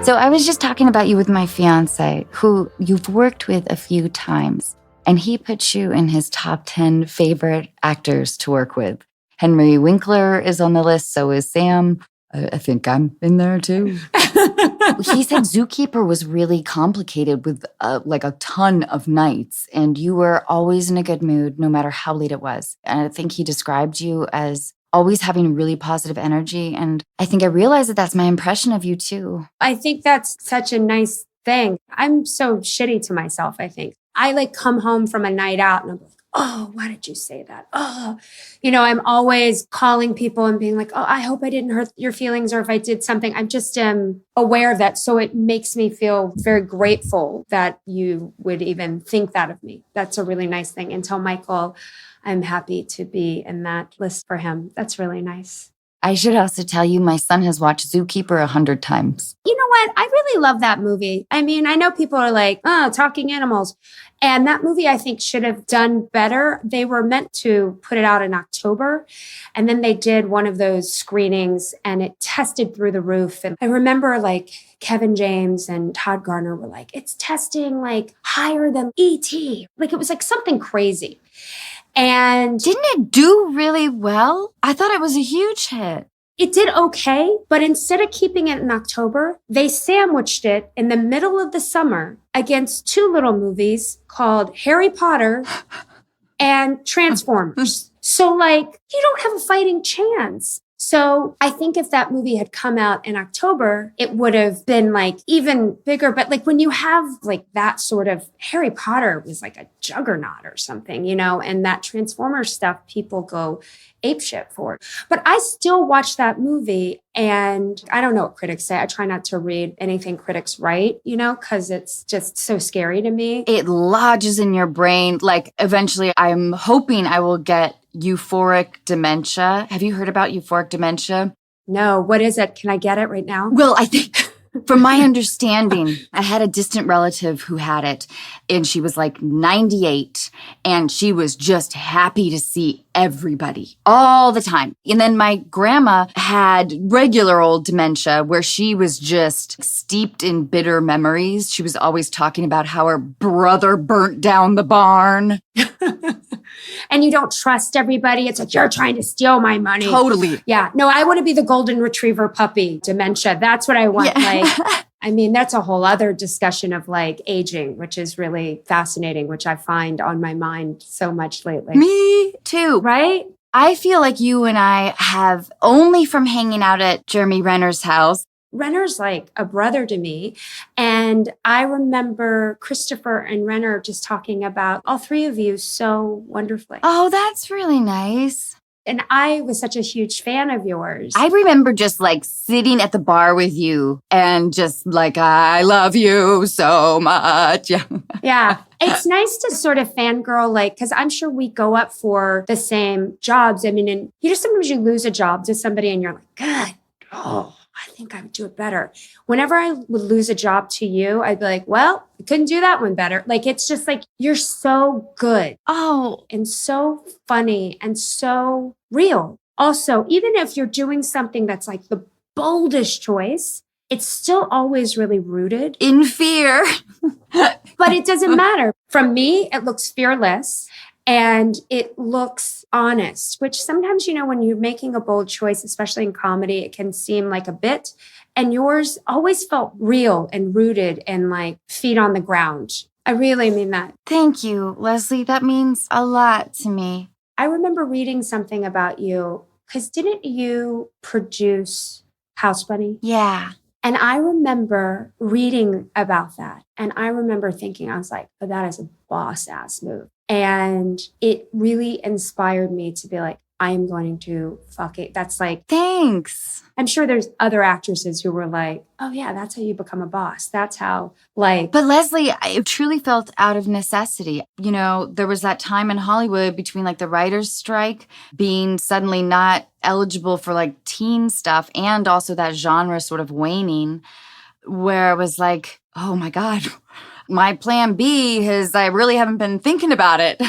So I was just talking about you with my fiance, who you've worked with a few times, and he puts you in his top 10 favorite actors to work with. Henry Winkler is on the list, so is Sam. I think I'm in there too. He said Zookeeper was really complicated with like a ton of nights, and you were always in a good mood no matter how late it was. And I think he described you as always having really positive energy. And I think I realized that that's my impression of you too. I think that's such a nice thing. I'm so shitty to myself, I think. I like come home from a night out and I'm like, oh, why did you say that? Oh, I'm always calling people and being like, oh, I hope I didn't hurt your feelings, or if I did something, I'm just aware of that. So it makes me feel very grateful that you would even think that of me. That's a really nice thing. And tell Michael, I'm happy to be in that list for him. That's really nice. I should also tell you, my son has watched Zookeeper 100 times. You know what? I really love that movie. I mean, I know people are like, oh, talking animals. And that movie, I think, should have done better. They were meant to put it out in October. And then they did one of those screenings and it tested through the roof. And I remember like Kevin James and Todd Garner were like, it's testing like higher than E.T. Like it was like something crazy. And didn't it do really well? I thought it was a huge hit. It did okay, but instead of keeping it in October, they sandwiched it in the middle of the summer against two little movies called Harry Potter and Transformers. So like, you don't have a fighting chance. So I think if that movie had come out in October, it would have been like even bigger. But like when you have like that sort of Harry Potter was like a juggernaut or something, and that Transformers stuff, people go apeshit for. But I still watch that movie and I don't know what critics say. I try not to read anything critics write, because it's just so scary to me. It lodges in your brain. Like eventually I'm hoping I will get euphoric dementia. Have you heard about euphoric dementia? No. What is it? Can I get it right now? Well, I think from my understanding, I had a distant relative who had it, and she was like 98, and she was just happy to see everybody all the time. And then my grandma had regular old dementia where she was just steeped in bitter memories. She was always talking about how her brother burnt down the barn. And you don't trust everybody. It's like, you're trying to steal my money. Totally. Yeah. No, I want to be the golden retriever puppy dementia. That's what I want. Yeah. Like, I mean, that's a whole other discussion of like aging, which is really fascinating, which I find on my mind so much lately. Me too. Right? I feel like you and I have only from hanging out at Jeremy Renner's house. Renner's like a brother to me. And I remember Christopher and Renner just talking about all three of you so wonderfully. Oh, that's really nice. And I was such a huge fan of yours. I remember just like sitting at the bar with you and just like, I love you so much. Yeah. It's nice to sort of fangirl, like, because I'm sure we go up for the same jobs. I mean, and sometimes you lose a job to somebody and you're like, God, I think I would do it better. Whenever I would lose a job to you, I'd be like, well, I couldn't do that one better. Like, it's just like, you're so good. Oh, and so funny and so real. Also, even if you're doing something that's like the boldest choice, it's still always really rooted in fear. But it doesn't matter. From me, it looks fearless. And it looks honest, which sometimes, when you're making a bold choice, especially in comedy, it can seem like a bit. And yours always felt real and rooted and like feet on the ground. I really mean that. Thank you, Leslie. That means a lot to me. I remember reading something about you, because didn't you produce House Bunny? Yeah. And I remember reading about that. And I remember thinking, I was like, oh, that is a boss ass move. And it really inspired me to be like, I am going to fuck it. That's like, thanks. I'm sure there's other actresses who were like, oh yeah, that's how you become a boss. That's how like. But Leslie, I truly felt out of necessity. There was that time in Hollywood between like the writer's strike being suddenly not eligible for like teen stuff and also that genre sort of waning where it was like, oh my God. My plan B is I really haven't been thinking about it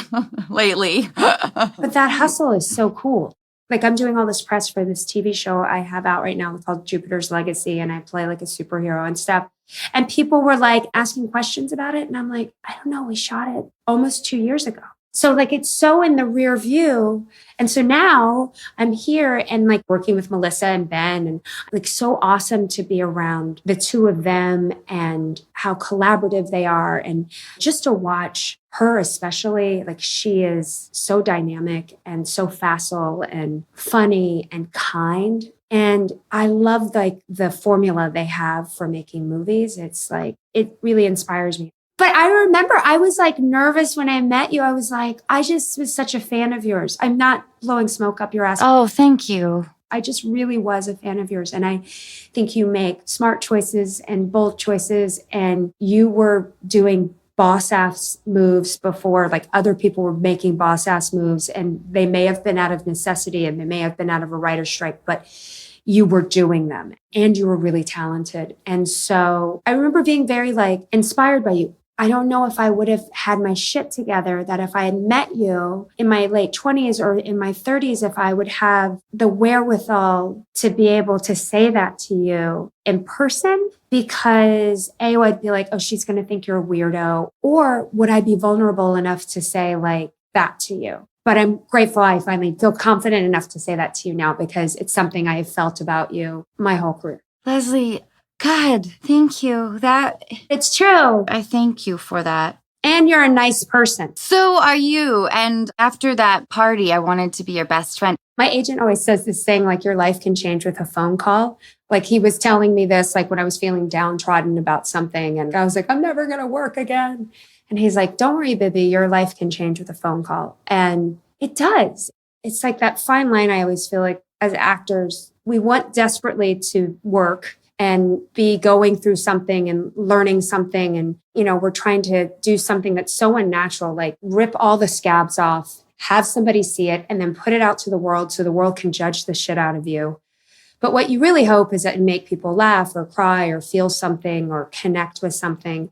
lately. But that hustle is so cool. Like I'm doing all this press for this TV show I have out right now called Jupiter's Legacy, and I play like a superhero and stuff. And people were like asking questions about it. And I'm like, I don't know. We shot it almost 2 years ago. So like it's so in the rear view. And so now I'm here and like working with Melissa and Ben, and like so awesome to be around the two of them and how collaborative they are. And just to watch her, especially, like she is so dynamic and so facile and funny and kind. And I love like the formula they have for making movies. It's like, it really inspires me. But I remember I was like nervous when I met you. I was like, I just was such a fan of yours. I'm not blowing smoke up your ass. Oh, thank you. I just really was a fan of yours. And I think you make smart choices and bold choices. And you were doing boss ass moves before like other people were making boss ass moves. And they may have been out of necessity and they may have been out of a writer's strike, but you were doing them and you were really talented. And so I remember being very like inspired by you. I don't know if I would have had my shit together, that if I had met you in my late 20s or in my 30s, if I would have the wherewithal to be able to say that to you in person, because I'd be like, oh, she's going to think you're a weirdo. Or would I be vulnerable enough to say like that to you? But I'm grateful I finally feel confident enough to say that to you now, because it's something I have felt about you my whole career. Leslie, God, thank you. It's true. I thank you for that. And you're a nice person. So are you. And after that party, I wanted to be your best friend. My agent always says this thing, like your life can change with a phone call. Like he was telling me this, like when I was feeling downtrodden about something. And I was like, I'm never going to work again. And he's like, don't worry, Bibby, your life can change with a phone call. And it does. It's like that fine line. I always feel like as actors, we want desperately to work and be going through something and learning something. And, you know, we're trying to do something that's so unnatural, like rip all the scabs off, have somebody see it, and then put it out to the world so the world can judge the shit out of you. But what you really hope is that you make people laugh or cry or feel something or connect with something.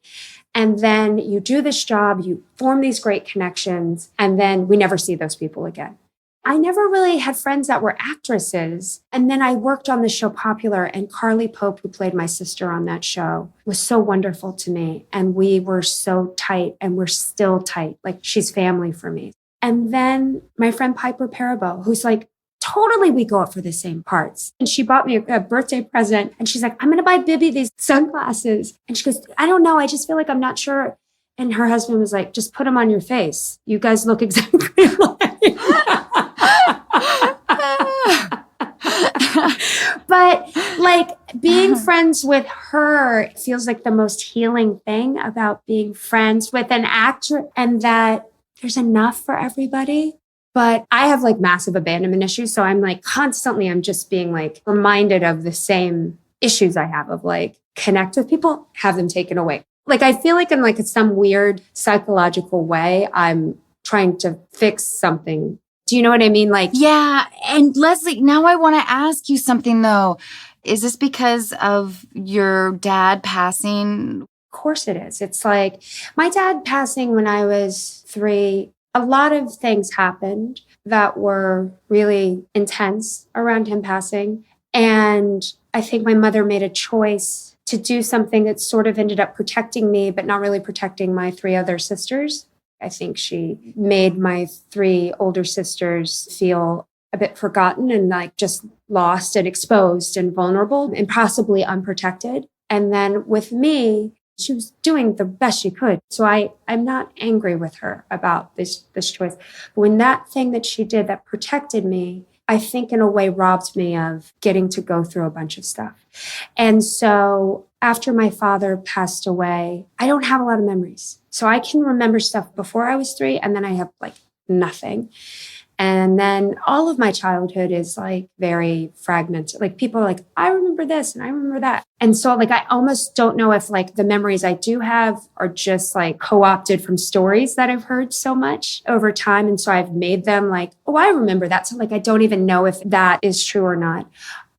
And then you do this job, you form these great connections, and then we never see those people again. I never really had friends that were actresses. And then I worked on the show Popular, and Carly Pope, who played my sister on that show, was so wonderful to me. And we were so tight, and we're still tight. Like she's family for me. And then my friend Piper Parabo, who's like, totally we go up for the same parts. And she bought me a birthday present. And she's like, I'm going to buy Bibby these sunglasses. And she goes, I don't know. I just feel like I'm not sure. And her husband was like, just put them on your face. You guys look exactly alike. But like being friends with her feels like the most healing thing about being friends with an actor, and that there's enough for everybody. But I have like massive abandonment issues. So I'm like constantly, I'm just being like reminded of the same issues I have of like connect with people, have them taken away. Like I feel like in like some weird psychological way, I'm trying to fix something. Do you know what I mean? Like, yeah. And Leslie, now I want to ask you something though. Is this because of your dad passing? Of course it is. It's like my dad passing when I was 3. A lot of things happened that were really intense around him passing. And I think my mother made a choice to do something that sort of ended up protecting me, but not really protecting my 3 other sisters. I think she made my 3 older sisters feel a bit forgotten and like just lost and exposed and vulnerable and possibly unprotected. And then with me, she was doing the best she could. So I'm not angry with her about this choice. But when that thing that she did that protected me, I think in a way robbed me of getting to go through a bunch of stuff. And so after my father passed away, I don't have a lot of memories. So I can remember stuff before I was 3, and then I have like nothing. And then all of my childhood is like very fragmented. Like people are like, I remember this and I remember that. And so like, I almost don't know if like the memories I do have are just like co-opted from stories that I've heard so much over time. And so I've made them like, oh, I remember that. So like, I don't even know if that is true or not.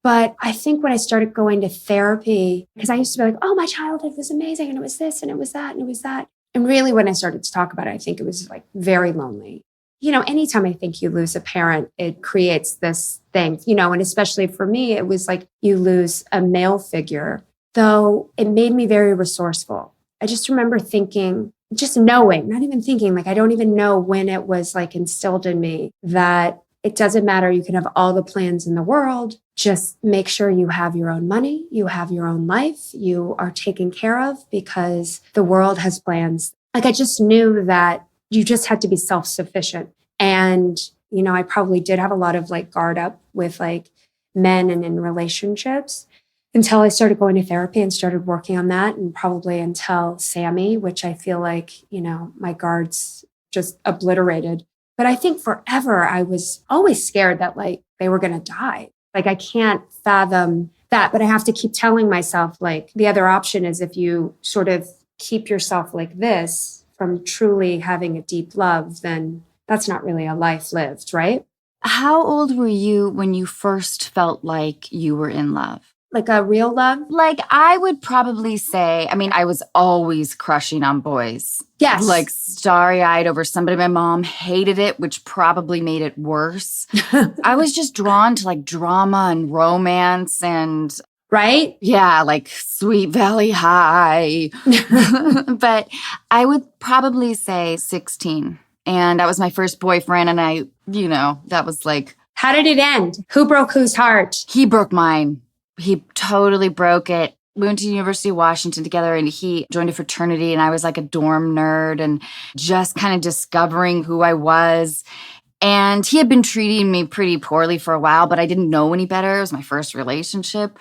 But I think when I started going to therapy, because I used to be like, oh, my childhood was amazing. And it was this and it was that and it was that. And really when I started to talk about it, I think it was like very lonely. anytime I think you lose a parent, it creates this thing, and especially for me, it was like you lose a male figure, though it made me very resourceful. I just remember thinking, just knowing, not even thinking, like, I don't even know when it was like instilled in me that it doesn't matter. You can have all the plans in the world. Just make sure you have your own money. You have your own life. You are taken care of because the world has plans. Like, I just knew that you just had to be self-sufficient. And, I probably did have a lot of like guard up with like men and in relationships until I started going to therapy and started working on that. And probably until Sammy, which I feel like, my guards just obliterated. But I think forever I was always scared that like they were going to die. Like, I can't fathom that, but I have to keep telling myself, like, the other option is if you sort of keep yourself like this from truly having a deep love, then that's not really a life lived, right? How old were you when you first felt like you were in love? Like a real love? Like, I would probably say, I was always crushing on boys. Yes. Like, starry-eyed over somebody. My mom hated it, which probably made it worse. I was just drawn to like drama and romance and... Right? Yeah, like Sweet Valley High. But I would probably say 16. And that was my first boyfriend. And I, that was like... How did it end? Who broke whose heart? He broke mine. He totally broke it. We went to the University of Washington together and he joined a fraternity and I was like a dorm nerd and just kind of discovering who I was. And he had been treating me pretty poorly for a while, but I didn't know any better. It was my first relationship.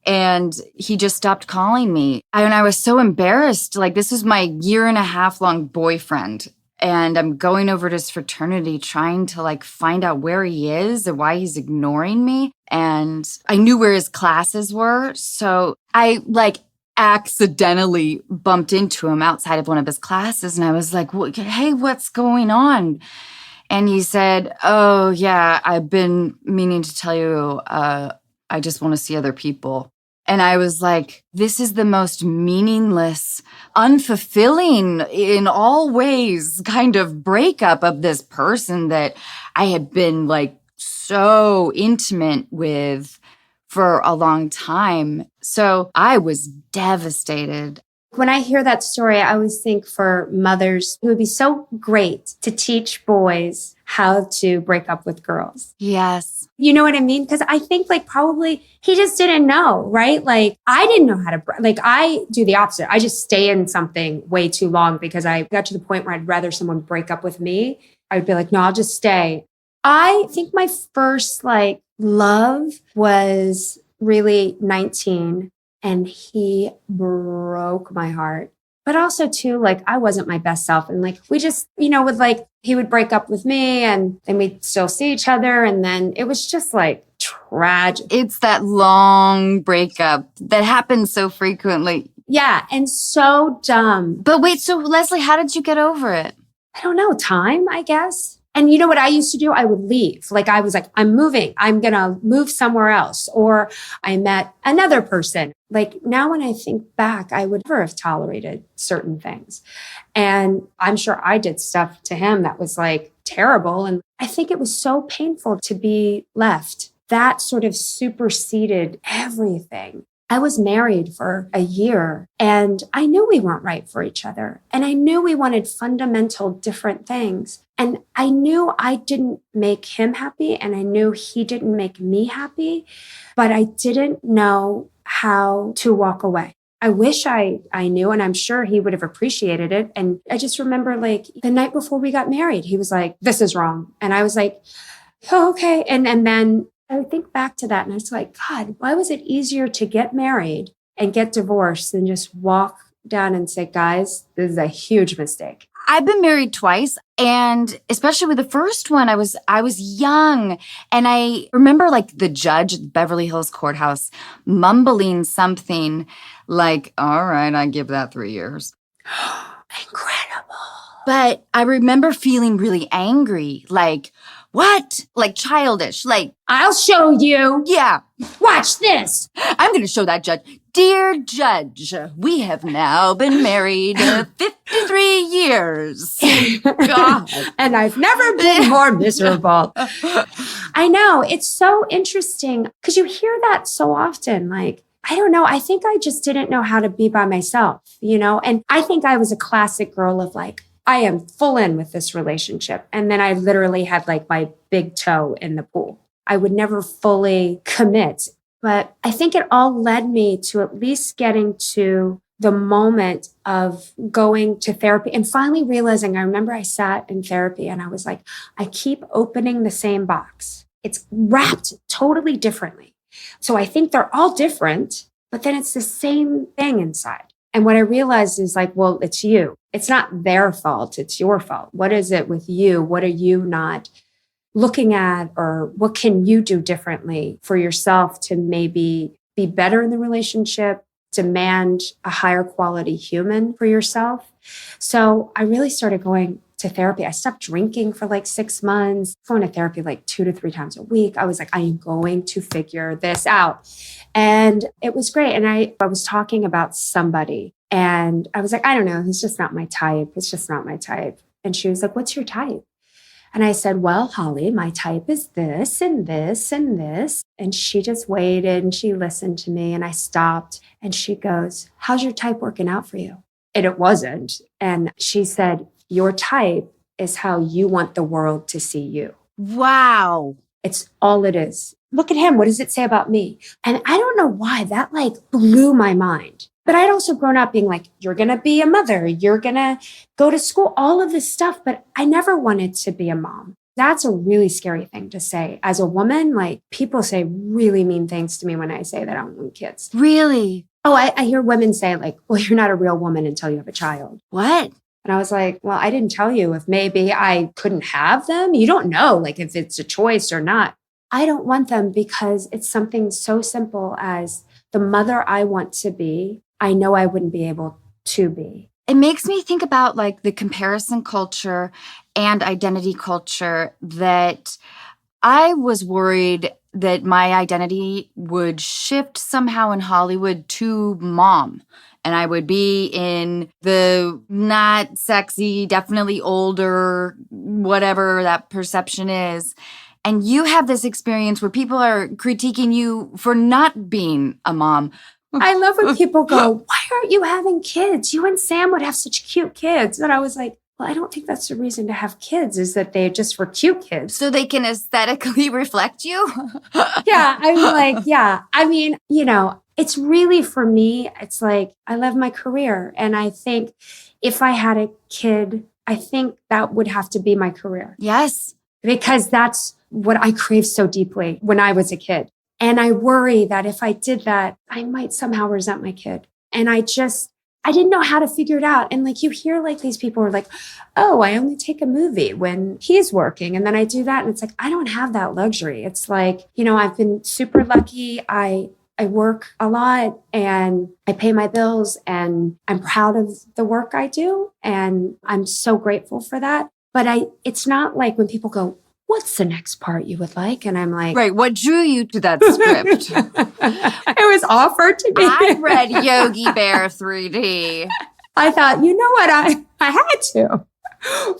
And he just stopped calling me. And I was so embarrassed. Like, this was my 1.5 year long boyfriend. And I'm going over to his fraternity trying to like find out where he is and why he's ignoring me. And I knew where his classes were. So I like accidentally bumped into him outside of one of his classes. And I was like, hey, what's going on? And he said, oh, yeah, I've been meaning to tell you, I just want to see other people. And I was like, this is the most meaningless, unfulfilling in all ways kind of breakup of this person that I had been like so intimate with for a long time. So I was devastated. When I hear that story, I always think for mothers, it would be so great to teach boys how to break up with girls. Yes. You know what I mean? Because I think like probably he just didn't know, right? Like I didn't know how to, like I do the opposite. I just stay in something way too long because I got to the point where I'd rather someone break up with me. I would be like, no, I'll just stay. I think my first like love was really 19 and he broke my heart. But also too, like I wasn't my best self. And like, we just, would like, he would break up with me and then we'd still see each other. And then it was just like tragic. It's that long breakup that happens so frequently. Yeah. And so dumb. But wait, so Leslie, how did you get over it? I don't know, time, I guess. And you know what I used to do? I would leave. Like I was like, I'm moving. I'm going to move somewhere else. Or I met another person. Like now when I think back, I would never have tolerated certain things. And I'm sure I did stuff to him that was like terrible. And I think it was so painful to be left. That sort of superseded everything. I was married for a year and I knew we weren't right for each other. And I knew we wanted fundamental different things. And I knew I didn't make him happy and I knew he didn't make me happy, but I didn't know how to walk away. I wish I knew, and I'm sure he would have appreciated it. And I just remember like the night before we got married, he was like, this is wrong. And I was like, oh, okay. And then I would think back to that and I was like, God, why was it easier to get married and get divorced than just walk down and say, guys, this is a huge mistake. I've been married twice. And especially with the first one, I was young. And I remember like the judge at Beverly Hills Courthouse mumbling something like, all right, I give that 3 years. Incredible. But I remember feeling really angry. Like, What? Like childish, like, I'll show you. yeah. Watch this. I'm going to show that judge. Dear judge, we have now been married 53 years. God. And I've never been more miserable. I know. It's so interesting because you hear that so often. Like, I don't know. I think I just didn't know how to be by myself, And I think I was a classic girl of like, I am full in with this relationship. And then I literally had like my big toe in the pool. I would never fully commit. But I think it all led me to at least getting to the moment of going to therapy and finally realizing, I remember I sat in therapy and I was like, I keep opening the same box. It's wrapped totally differently. So I think they're all different, but then it's the same thing inside. And what I realized is like, well, it's you. It's not their fault. It's your fault. What is it with you? What are you not looking at? Or what can you do differently for yourself to maybe be better in the relationship, demand a higher quality human for yourself? So I really started going to therapy. I stopped drinking for like 6 months, going to therapy like 2 to 3 times a week. I was like, I am going to figure this out. And it was great. And I was talking about somebody and I was like, I don't know, it's just not my type. It's just not my type. And she was like, what's your type? And I said, well, Holly, my type is this and this and this. And she just waited and she listened to me and I stopped and she goes, how's your type working out for you? And it wasn't. And she said, your type is how you want the world to see you. Wow. It's all it is. Look at him. What does it say about me? And I don't know why that like blew my mind. But I'd also grown up being like, you're going to be a mother. You're going to go to school, all of this stuff. But I never wanted to be a mom. That's a really scary thing to say. As a woman, like people say really mean things to me when I say that I don't want kids. Really? Oh, I hear women say like, well, you're not a real woman until you have a child. What? And I was like, well, I didn't tell you if maybe I couldn't have them. You don't know like if it's a choice or not. I don't want them because it's something so simple as the mother I want to be, I know I wouldn't be able to be. It makes me think about like the comparison culture and identity culture that I was worried that my identity would shift somehow in Hollywood to mom. And I would be in the not sexy, definitely older, whatever that perception is. And you have this experience where people are critiquing you for not being a mom. I love when people go, why aren't you having kids? You and Sam would have such cute kids. And I was like, well, I don't think that's the reason to have kids is that they just were cute kids. So they can aesthetically reflect you? Yeah, I'm like, yeah. I mean, it's really for me, it's like, I love my career. And I think if I had a kid, I think that would have to be my career. Yes. Because that's what I craved so deeply when I was a kid. And I worry that if I did that, I might somehow resent my kid. And I didn't know how to figure it out. And like you hear like these people are like, oh, I only take a movie when he's working. And then I do that. And it's like, I don't have that luxury. It's like, I've been super lucky. I work a lot and I pay my bills and I'm proud of the work I do. And I'm so grateful for that. But it's not like when people go, what's the next part you would like? And I'm like, right. What drew you to that script? It was offered to me. I read Yogi Bear 3D. I thought, you know what? I had to.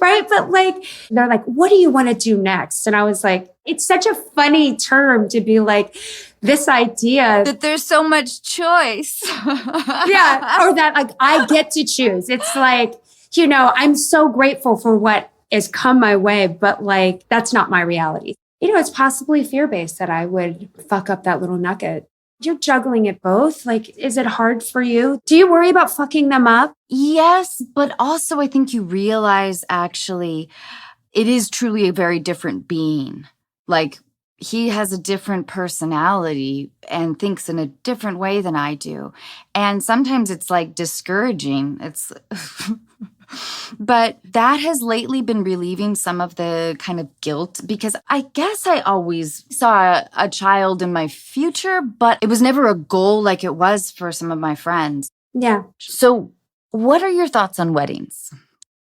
Right. But like, they're like, what do you want to do next? And I was like, it's such a funny term to be like this idea that there's so much choice. Yeah. Or that like, I get to choose. It's like, I'm so grateful for what has come my way, but like, that's not my reality. It's possibly fear-based that I would fuck up that little nugget. You're juggling it both. Like, is it hard for you? Do you worry about fucking them up? Yes, but also I think you realize actually it is truly a very different being. Like, he has a different personality and thinks in a different way than I do. And sometimes it's like discouraging. But that has lately been relieving some of the kind of guilt because I guess I always saw a child in my future, but it was never a goal like it was for some of my friends. Yeah. So what are your thoughts on weddings?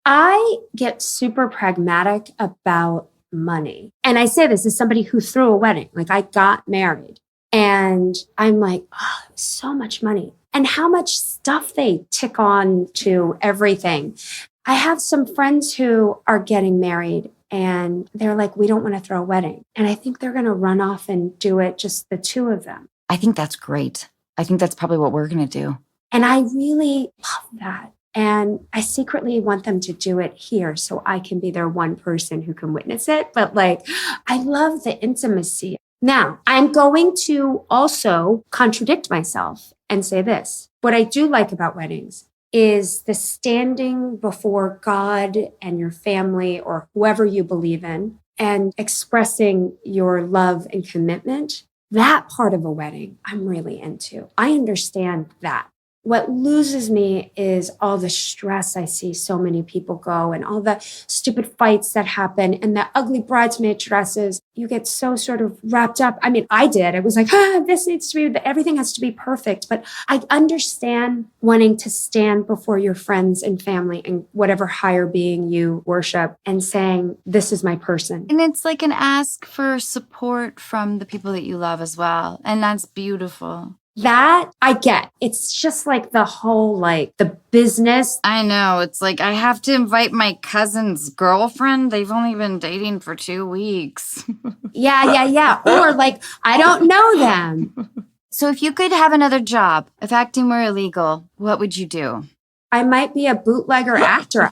I get super pragmatic about money. And I say this as somebody who threw a wedding. Like I got married and I'm like, oh, it was so much money. And how much stuff they tick on to everything. I have some friends who are getting married and they're like, we don't want to throw a wedding. And I think they're going to run off and do it, just the two of them. I think that's great. I think that's probably what we're going to do. And I really love that. And I secretly want them to do it here so I can be their one person who can witness it. But like, I love the intimacy. Now, I'm going to also contradict myself and say this. What I do like about weddings is the standing before God and your family or whoever you believe in and expressing your love and commitment. That part of a wedding, I'm really into. I understand that. What loses me is all the stress I see so many people go and all the stupid fights that happen and the ugly bridesmaid dresses. You get so sort of wrapped up. I mean, I did. I was like, this needs to be, everything has to be perfect. But I understand wanting to stand before your friends and family and whatever higher being you worship and saying, this is my person. And it's like an ask for support from the people that you love as well. And that's beautiful. That I get. It's just like the whole, like the business. I know. It's like I have to invite my cousin's girlfriend. They've only been dating for 2 weeks. Yeah. Or like, I don't know them. So if you could have another job, if acting were illegal, what would you do? I might be a bootlegger actor.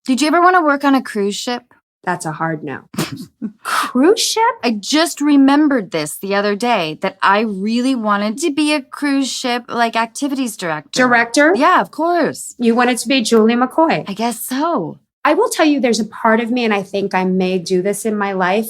Did you ever want to work on a cruise ship? That's a hard no. Cruise ship? I just remembered this the other day, that I really wanted to be a cruise ship, like activities director. Director? Yeah, of course. You wanted to be Julie McCoy? I guess so. I will tell you there's a part of me, and I think I may do this in my life.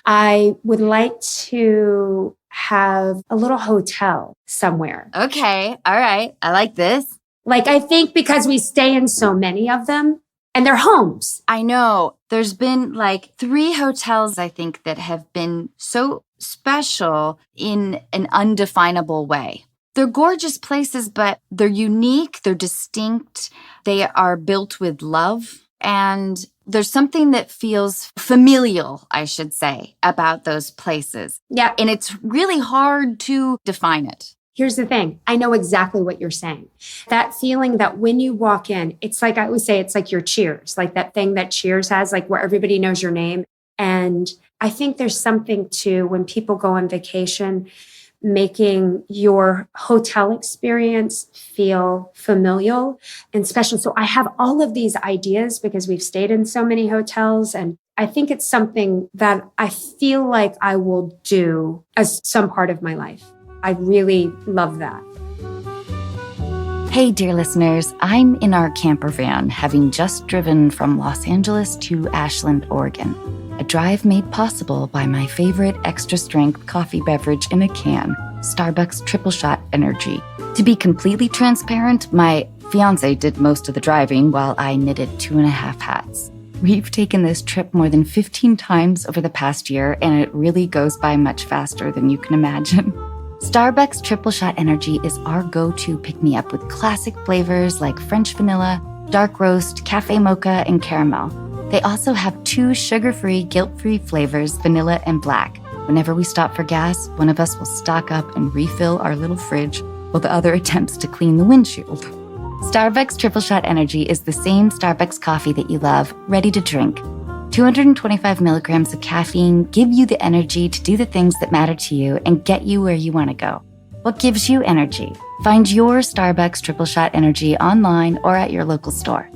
I would like to have a little hotel somewhere. Okay. All right. I like this. Like, I think because we stay in so many of them, and they're homes. I know. There's been like 3 hotels, I think, that have been so special in an undefinable way. They're gorgeous places, but they're unique, they're distinct, they are built with love, and there's something that feels familial, I should say, about those places. Yeah. And it's really hard to define it. Here's the thing. I know exactly what you're saying. That feeling that when you walk in, it's like I always say, it's like your Cheers, like that thing that Cheers has, like where everybody knows your name. And I think there's something to when people go on vacation, making your hotel experience feel familial and special. So I have all of these ideas because we've stayed in so many hotels, and I think it's something that I feel like I will do as some part of my life. I really love that. Hey, dear listeners, I'm in our camper van, having just driven from Los Angeles to Ashland, Oregon. A drive made possible by my favorite extra-strength coffee beverage in a can, Starbucks Triple Shot Energy. To be completely transparent, my fiancé did most of the driving while I knitted 2.5 hats. We've taken this trip more than 15 times over the past year, and it really goes by much faster than you can imagine. Starbucks Triple Shot Energy is our go-to pick-me-up with classic flavors like French vanilla, dark roast, cafe mocha, and caramel. They also have 2 sugar-free, guilt-free flavors, vanilla and black. Whenever we stop for gas, one of us will stock up and refill our little fridge while the other attempts to clean the windshield. Starbucks Triple Shot Energy is the same Starbucks coffee that you love, ready to drink. 225 milligrams of caffeine give you the energy to do the things that matter to you and get you where you want to go. What gives you energy? Find your Starbucks Triple Shot Energy online or at your local store.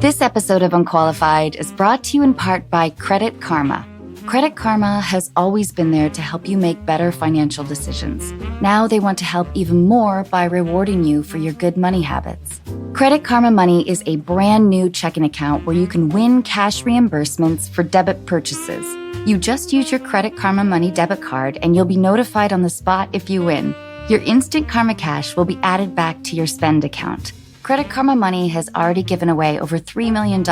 This episode of Unqualified is brought to you in part by Credit Karma. Credit Karma has always been there to help you make better financial decisions. Now they want to help even more by rewarding you for your good money habits. Credit Karma Money is a brand new checking account where you can win cash reimbursements for debit purchases. You just use your Credit Karma Money debit card and you'll be notified on the spot if you win. Your instant Karma Cash will be added back to your spend account. Credit Karma Money has already given away over $3 million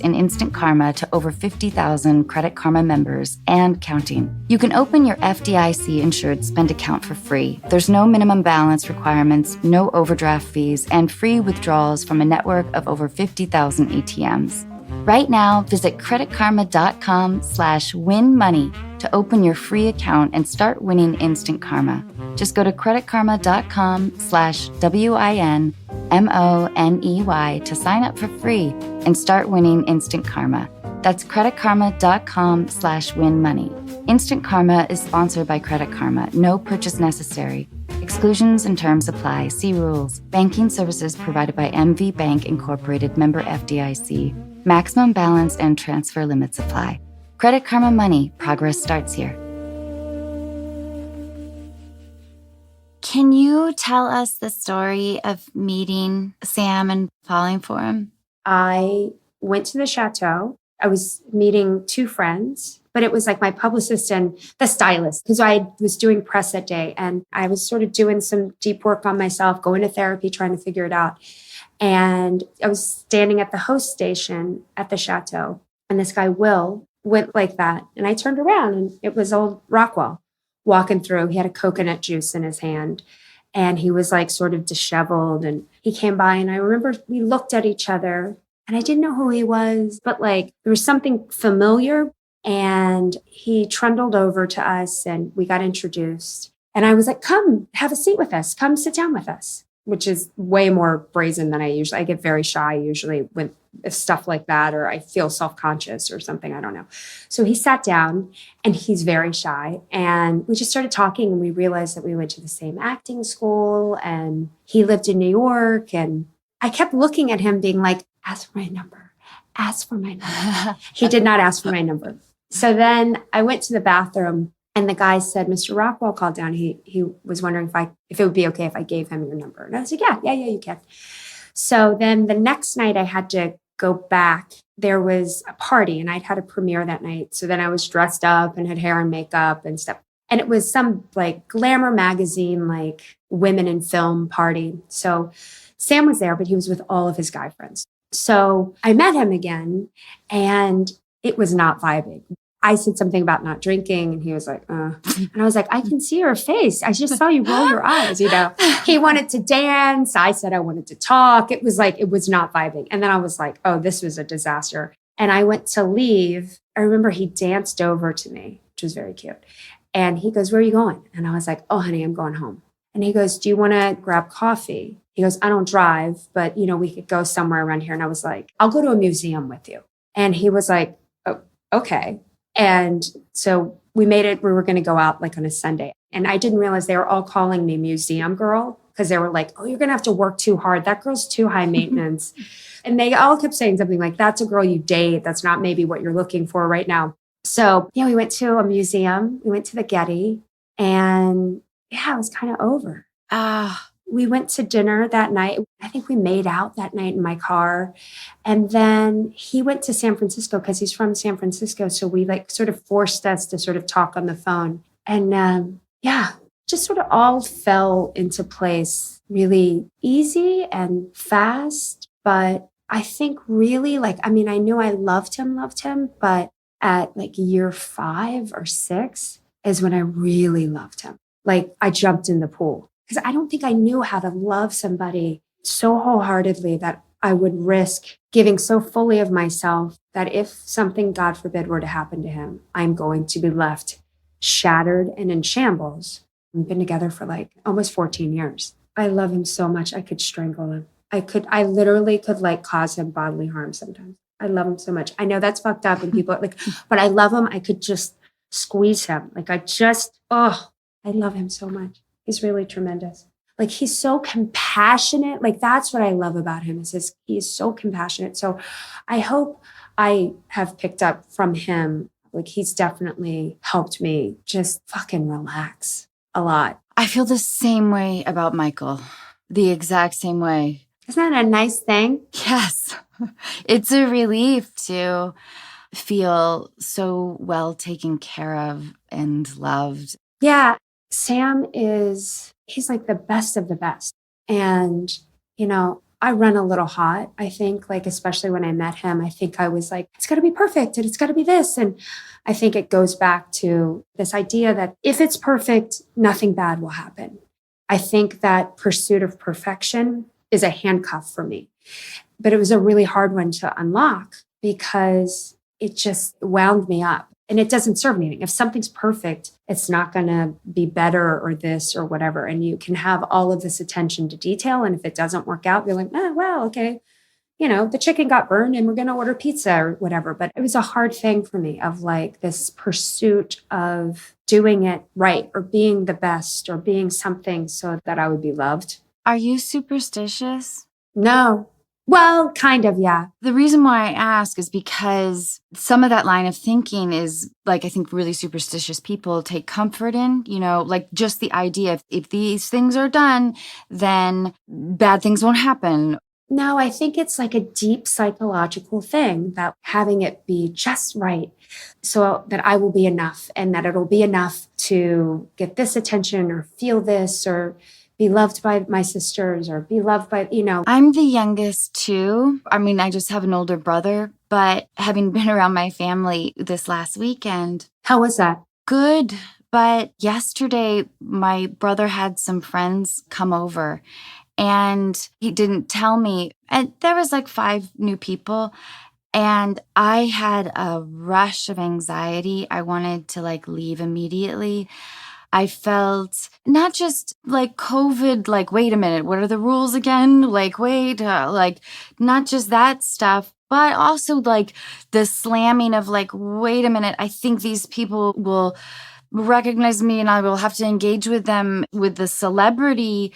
in instant karma to over 50,000 Credit Karma members and counting. You can open your FDIC-insured spend account for free. There's no minimum balance requirements, no overdraft fees, and free withdrawals from a network of over 50,000 ATMs. Right now, visit creditkarma.com/winmoney to open your free account and start winning instant karma. Just go to creditkarma.com/WINMONEY to sign up for free and start winning instant karma. That's creditkarma.com/winmoney. Instant Karma is sponsored by Credit Karma. No purchase necessary. Exclusions and terms apply. See rules. Banking services provided by MV Bank Incorporated, member FDIC. Maximum balance and transfer limits apply. Credit Karma Money. Progress starts here. Can you tell us the story of meeting Sam and falling for him? I went to the chateau. I was meeting two friends, but it was like my publicist and the stylist, because I was doing press that day. And I was sort of doing some deep work on myself, going to therapy, trying to figure it out. And I was standing at the host station at the chateau. And this guy, Will, went like that. And I turned around and it was old Rockwell walking through. He had a coconut juice in his hand. And he was like sort of disheveled. And he came by and I remember we looked at each other. And I didn't know who he was, but like there was something familiar. And he trundled over to us and we got introduced. And I was like, come have a seat with us. Come sit down with us, which is way more brazen than I get very shy usually with stuff like that, or I feel self-conscious or something. I don't know. So he sat down and he's very shy. And we just started talking and we realized that we went to the same acting school and he lived in New York. And I kept looking at him being like, ask for my number, ask for my number. He did not ask for my number. So then I went to the bathroom and the guy said, Mr. Rockwell called down. He was wondering if it would be okay if I gave him your number. And I was like, yeah, you can. So then the next night I had to go back. There was a party and I'd had a premiere that night. So then I was dressed up and had hair and makeup and stuff. And it was some like glamour magazine, like women in film party. So Sam was there, but he was with all of his guy friends. So I met him again and it was not vibing. I said something about not drinking and he was like, And I was like, I can see your face. I just saw you roll your eyes, He wanted to dance. I said I wanted to talk. It was like, it was not vibing. And then I was like, oh, this was a disaster. And I went to leave. I remember he danced over to me, which was very cute. And he goes, where are you going? And I was like, oh, honey, I'm going home. And he goes, do you want to grab coffee? He goes, I don't drive, but we could go somewhere around here. And I was like, I'll go to a museum with you. And he was like, oh, okay. And so we made it, we were going to go out like on a Sunday. And I didn't realize they were all calling me museum girl because they were like, oh, you're going to have to work too hard. That girl's too high maintenance. And they all kept saying something like, that's a girl you date. That's not maybe what you're looking for right now. So, we went to a museum. We went to the Getty and it was kind of over. We went to dinner that night. I think we made out that night in my car. And then he went to San Francisco because he's from San Francisco. So we like sort of forced us to sort of talk on the phone. And just sort of all fell into place really easy and fast. But I think really I knew I loved him, but at like year 5 or 6 is when I really loved him. Like I jumped in the pool. Because I don't think I knew how to love somebody so wholeheartedly that I would risk giving so fully of myself that if something, God forbid, were to happen to him, I'm going to be left shattered and in shambles. We've been together for like almost 14 years. I love him so much. I could strangle him. I literally could like cause him bodily harm sometimes. I love him so much. I know that's fucked up and people are like, but I love him. I could just squeeze him. I love him so much. He's really tremendous. Like he's so compassionate. Like that's what I love about him is he's so compassionate. So I hope I have picked up from him. Like he's definitely helped me just fucking relax a lot. I feel the same way about Michael. The exact same way. Isn't that a nice thing? Yes. It's a relief to feel so well taken care of and loved. Yeah. Sam he's like the best of the best. And, I run a little hot, I think, like, especially when I met him, I think I was like, it's got to be perfect and it's got to be this. And I think it goes back to this idea that if it's perfect, nothing bad will happen. I think that pursuit of perfection is a handcuff for me. But it was a really hard one to unlock because it just wound me up. And it doesn't serve anything. If something's perfect, it's not going to be better or this or whatever. And you can have all of this attention to detail. And if it doesn't work out, you're like, oh, well, okay. The chicken got burned and we're going to order pizza or whatever. But it was a hard thing for me of like this pursuit of doing it right or being the best or being something so that I would be loved. Are you superstitious? No. Well, kind of, yeah. The reason why I ask is because some of that line of thinking is like, I think really superstitious people take comfort in, like just the idea if these things are done, then bad things won't happen. No, I think it's like a deep psychological thing that having it be just right so that I will be enough and that it'll be enough to get this attention or feel this or be loved by my sisters or be loved by, I'm the youngest too. I mean, I just have an older brother, but having been around my family this last weekend. How was that? Good. But yesterday, my brother had some friends come over and he didn't tell me. And there was like 5 new people. And I had a rush of anxiety. I wanted to like leave immediately. I felt not just like COVID, like, wait a minute, what are the rules again? Like, wait, like not just that stuff, but also like the slamming of like, wait a minute, I think these people will recognize me and I will have to engage with them with the celebrity.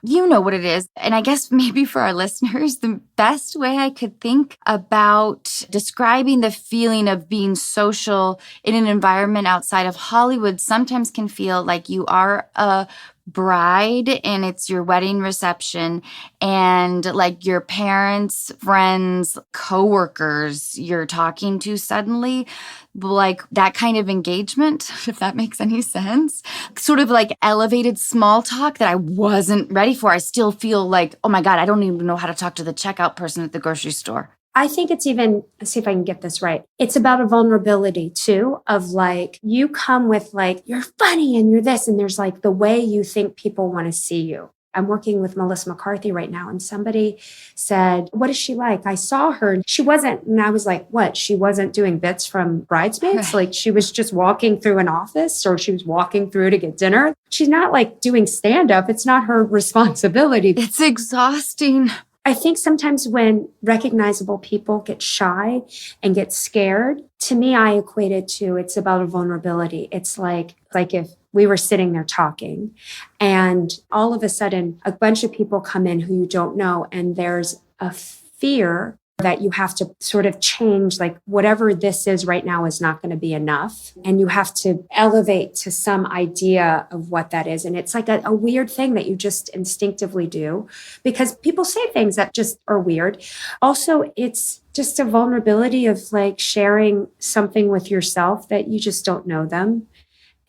You know what it is. And I guess maybe for our listeners, the best way I could think about describing the feeling of being social in an environment outside of Hollywood sometimes can feel like you are a bride and it's your wedding reception and like your parents, friends, coworkers you're talking to suddenly, like that kind of engagement, if that makes any sense, sort of like elevated small talk that I wasn't ready for. I still feel like, oh my God, I don't even know how to talk to the checkout person at the grocery store. I think it's even, let's see if I can get this right. It's about a vulnerability too, of like, you come with like, you're funny and you're this, and there's like the way you think people want to see you. I'm working with Melissa McCarthy right now, and somebody said, what is she like? I saw her and she wasn't, and I was like, what? She wasn't doing bits from Bridesmaids? Like she was just walking through an office or she was walking through to get dinner. She's not like doing stand-up. It's not her responsibility. It's exhausting. I think sometimes when recognizable people get shy and get scared, to me, I equate it to it's about a vulnerability. It's like if we were sitting there talking and all of a sudden a bunch of people come in who you don't know and there's a fear that you have to sort of change, like whatever this is right now is not going to be enough. And you have to elevate to some idea of what that is. And it's like a weird thing that you just instinctively do because people say things that just are weird. Also, it's just a vulnerability of like sharing something with yourself that you just don't know them.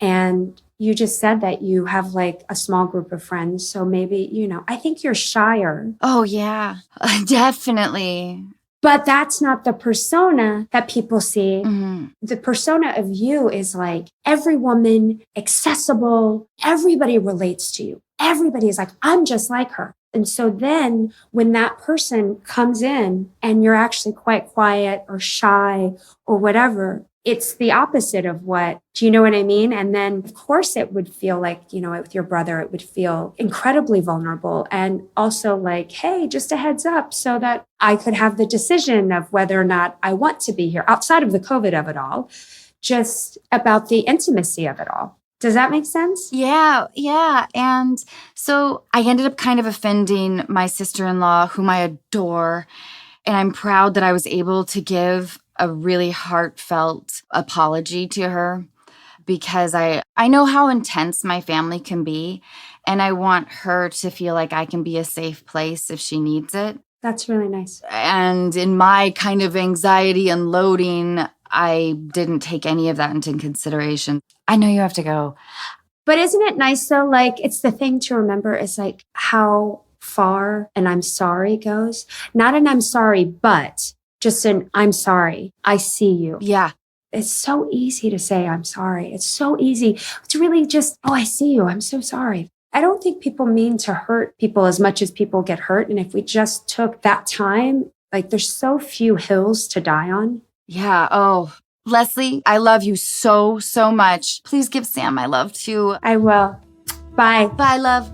And you just said that you have like a small group of friends. So maybe, I think you're shyer. Oh, yeah, definitely. But that's not the persona that people see. Mm-hmm. The persona of you is like every woman, accessible. Everybody relates to you. Everybody is like, I'm just like her. And so then when that person comes in and you're actually quite quiet or shy or whatever, it's the opposite of what, do you know what I mean? And then of course it would feel like, with your brother, it would feel incredibly vulnerable and also like, hey, just a heads up so that I could have the decision of whether or not I want to be here outside of the COVID of it all, just about the intimacy of it all. Does that make sense? Yeah. And so I ended up kind of offending my sister-in-law, whom I adore. And I'm proud that I was able to give a really heartfelt apology to her because I know how intense my family can be. And I want her to feel like I can be a safe place if she needs it. That's really nice. And in my kind of anxiety unloading, I didn't take any of that into consideration. I know you have to go. But isn't it nice though? Like it's the thing to remember is like how far an I'm sorry goes. Not an I'm sorry, but just an I'm sorry. I see you. Yeah. It's so easy to say I'm sorry. It's so easy. It's really just, oh, I see you. I'm so sorry. I don't think people mean to hurt people as much as people get hurt. And if we just took that time, like there's so few hills to die on. Yeah. Oh, Leslie, I love you so, so much. Please give Sam my love too. I will. Bye. Bye, love.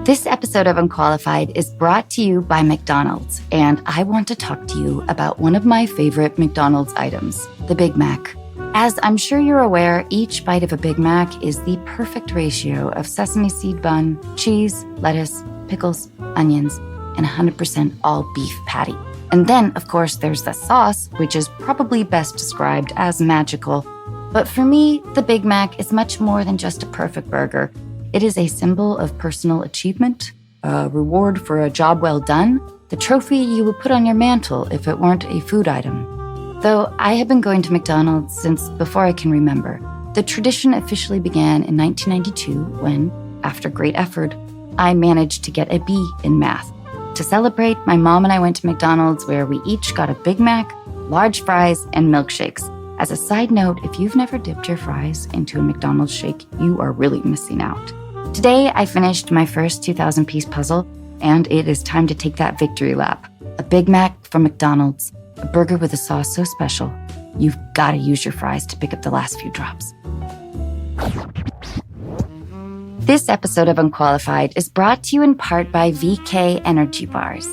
This episode of Unqualified is brought to you by McDonald's, and I want to talk to you about one of my favorite McDonald's items, the Big Mac. As I'm sure you're aware, each bite of a Big Mac is the perfect ratio of sesame seed bun, cheese, lettuce, pickles, onions, and 100% all beef patty. And then, of course, there's the sauce, which is probably best described as magical. But for me, the Big Mac is much more than just a perfect burger. It is a symbol of personal achievement, a reward for a job well done, the trophy you would put on your mantle if it weren't a food item. Though I have been going to McDonald's since before I can remember, the tradition officially began in 1992 when, after great effort, I managed to get a B in math. To celebrate, my mom and I went to McDonald's where we each got a Big Mac, large fries, and milkshakes. As a side note, if you've never dipped your fries into a McDonald's shake, you are really missing out. Today, I finished my first 2,000-piece puzzle, and it is time to take that victory lap. A Big Mac from McDonald's, a burger with a sauce so special, you've got to use your fries to pick up the last few drops. This episode of Unqualified is brought to you in part by VK Energy Bars.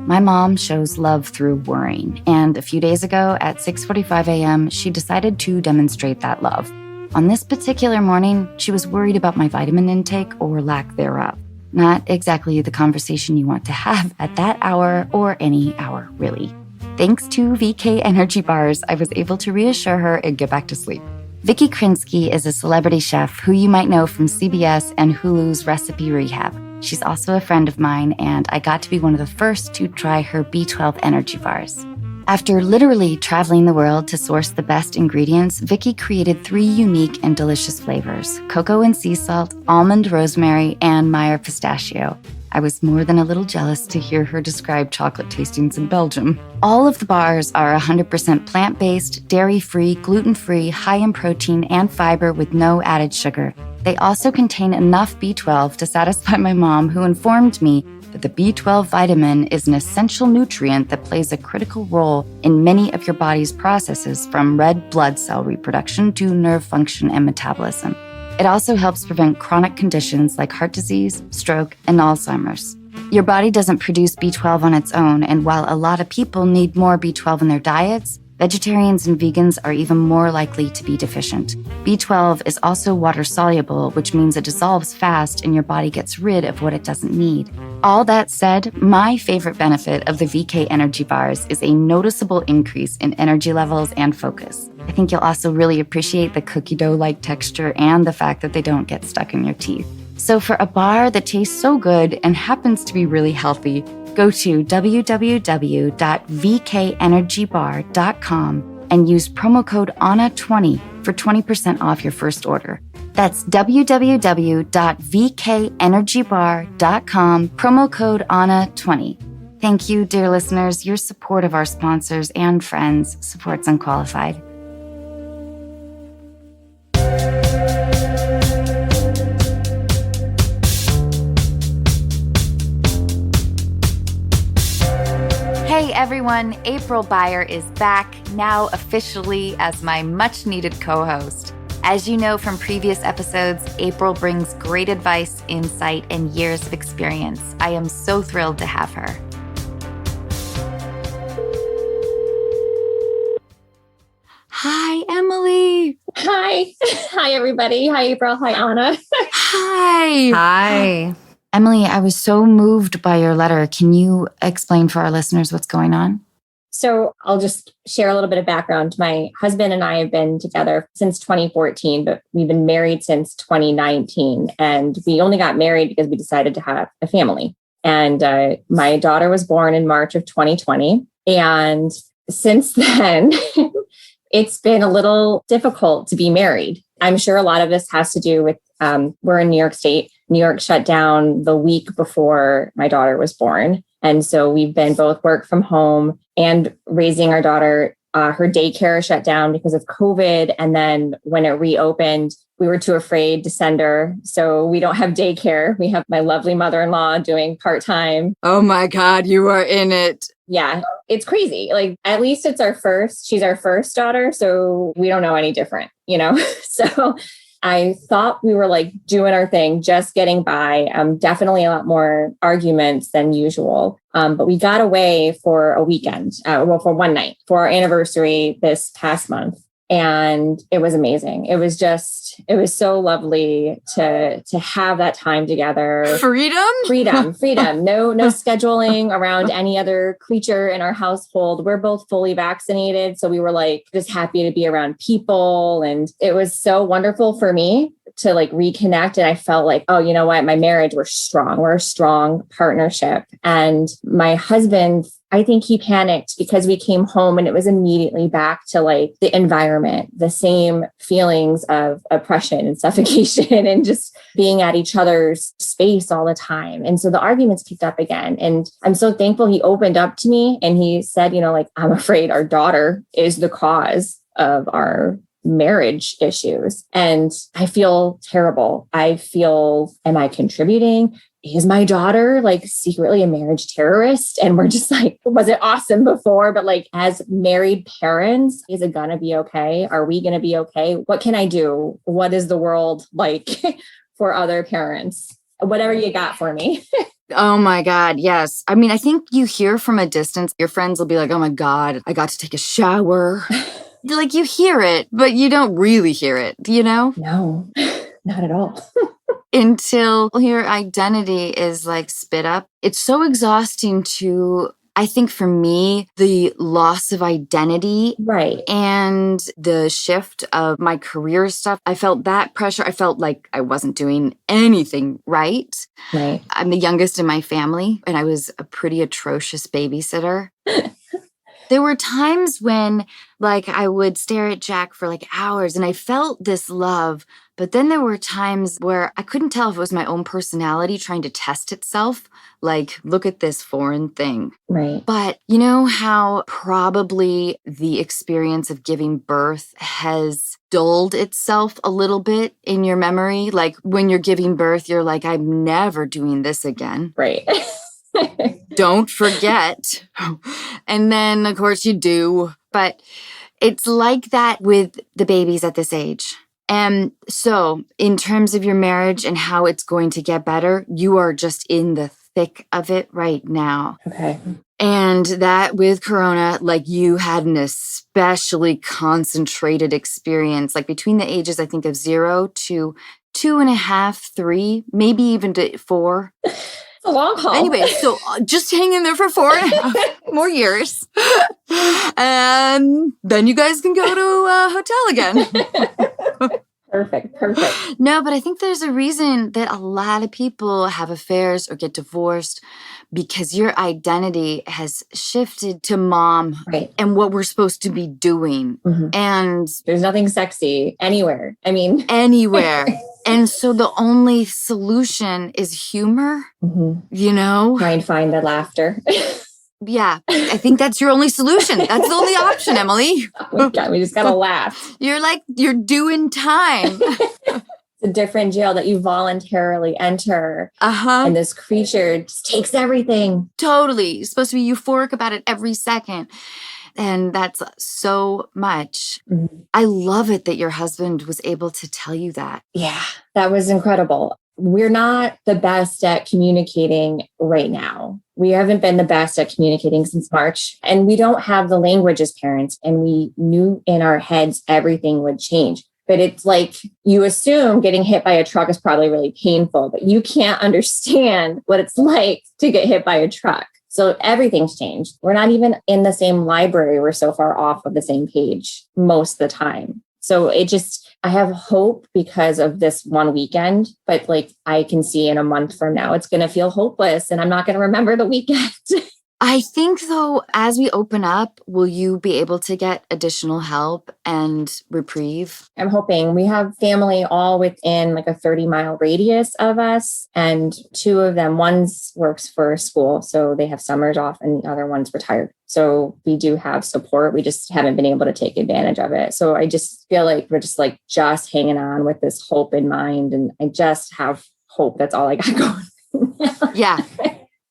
My mom shows love through worrying, and a few days ago at 6:45 a.m., she decided to demonstrate that love. On this particular morning, she was worried about my vitamin intake or lack thereof. Not exactly the conversation you want to have at that hour or any hour, really. Thanks to VK Energy Bars, I was able to reassure her and get back to sleep. Vicky Krinsky is a celebrity chef who you might know from CBS and Hulu's Recipe Rehab. She's also a friend of mine, and I got to be one of the first to try her B12 energy bars. After literally traveling the world to source the best ingredients, Vicky created 3 unique and delicious flavors: cocoa and sea salt, almond rosemary, and Meyer pistachio. I was more than a little jealous to hear her describe chocolate tastings in Belgium. All of the bars are 100% plant-based, dairy-free, gluten-free, high in protein and fiber with no added sugar. They also contain enough B12 to satisfy my mom, who informed me that the B12 vitamin is an essential nutrient that plays a critical role in many of your body's processes, from red blood cell reproduction to nerve function and metabolism. It also helps prevent chronic conditions like heart disease, stroke, and Alzheimer's. Your body doesn't produce B12 on its own, and while a lot of people need more B12 in their diets, vegetarians and vegans are even more likely to be deficient. B12 is also water-soluble, which means it dissolves fast and your body gets rid of what it doesn't need. All that said, my favorite benefit of the VK Energy Bars is a noticeable increase in energy levels and focus. I think you'll also really appreciate the cookie dough-like texture and the fact that they don't get stuck in your teeth. So for a bar that tastes so good and happens to be really healthy, go to www.vkenergybar.com and use promo code ANNA20 for 20% off your first order. That's www.vkenergybar.com, promo code ANNA20. Thank you, dear listeners. Your support of our sponsors and friends supports Unqualified. Hey everyone, April Beyer is back, now officially as my much-needed co-host. As you know from previous episodes, April brings great advice, insight, and years of experience. I am so thrilled to have her. Hi, Emily. Hi. Hi, everybody. Hi, April. Hi, Anna. Hi. Hi. Emily, I was so moved by your letter. Can you explain for our listeners what's going on? So I'll just share a little bit of background. My husband and I have been together since 2014, but we've been married since 2019. And we only got married because we decided to have a family. And my daughter was born in March of 2020. And since then, it's been a little difficult to be married. I'm sure a lot of this has to do with we're in New York State. New York shut down the week before my daughter was born. And so we've been both work from home and raising our daughter. Her daycare shut down because of COVID. And then when it reopened, we were too afraid to send her. So we don't have daycare. We have my lovely mother-in-law doing part-time. Oh my God, you are in it. Yeah, it's crazy. Like, at least it's she's our first daughter. So we don't know any different, So I thought we were like doing our thing, just getting by. Definitely a lot more arguments than usual. But we got away for a weekend, for one night for our anniversary this past month. And it was amazing. It was so lovely to have that time together. Freedom. No scheduling around any other creature in our household. We're both fully vaccinated. So we were like just happy to be around people. And it was so wonderful for me to like reconnect. And I felt like, oh, you know what? My marriage, we're strong. We're a strong partnership. And my husband, I think he panicked because we came home and it was immediately back to like the environment, the same feelings of oppression and suffocation and just being at each other's space all the time. And so the arguments picked up again. And I'm so thankful he opened up to me and he said, I'm afraid our daughter is the cause of our marriage issues. And I feel terrible. Am I contributing? Is my daughter like secretly a marriage terrorist? And we're just like, was it awesome before? But like, as married parents, is it gonna be okay? Are we gonna be okay? What can I do? What is the world like for other parents? Whatever you got for me. Oh my God, yes. I mean, I think you hear from a distance, your friends will be like, oh my God, I got to take a shower. Like you hear it, but you don't really hear it, No, not at all. Until your identity is like spit up. It's so exhausting I think for me, the loss of identity. Right. And the shift of my career stuff. I felt that pressure. I felt like I wasn't doing anything right. Right. I'm the youngest in my family, and I was a pretty atrocious babysitter. There were times when like I would stare at Jack for like hours and I felt this love, but then there were times where I couldn't tell if it was my own personality trying to test itself. Like, look at this foreign thing. Right. But you know how probably the experience of giving birth has dulled itself a little bit in your memory? Like when you're giving birth, you're like, I'm never doing this again. Right. Don't forget. And then, of course, you do. But it's like that with the babies at this age. And so in terms of your marriage and how it's going to get better, you are just in the thick of it right now. Okay. And that with Corona, like you had an especially concentrated experience, like between the ages, I think, of 0 to 2.5, 3, maybe even to 4. A long haul. Anyway, so just hang in there for 4.5 more years. And then you guys can go to a hotel again. Perfect. No, but I think there's a reason that a lot of people have affairs or get divorced because your identity has shifted to mom, right, and what we're supposed to be doing. Mm-hmm. And there's nothing sexy anywhere. I mean, anywhere. And so the only solution is humor, mm-hmm. Try and find the laughter. Yeah, I think that's your only solution. That's the only option, Emily. Oh God, we just got to laugh. You're doing time. It's a different jail that you voluntarily enter. And this creature just takes everything. Totally. You're supposed to be euphoric about it every second. And that's so much. Mm-hmm. I love it that your husband was able to tell you that. Yeah, that was incredible. We're not the best at communicating right now. We haven't been the best at communicating since March, and we don't have the language as parents. And we knew in our heads everything would change. But it's like you assume getting hit by a truck is probably really painful, but you can't understand what it's like to get hit by a truck. So everything's changed. We're not even in the same library. We're so far off of the same page most of the time. So I have hope because of this one weekend, but like I can see in a month from now, it's going to feel hopeless and I'm not going to remember the weekend. I think, though, as we open up, will you be able to get additional help and reprieve? I'm hoping. We have family all within like a 30-mile radius of us. And two of them, one's works for school, so they have summers off, and the other one's retired. So we do have support. We just haven't been able to take advantage of it. So I just feel like we're just hanging on with this hope in mind. And I just have hope. That's all I got going. Yeah.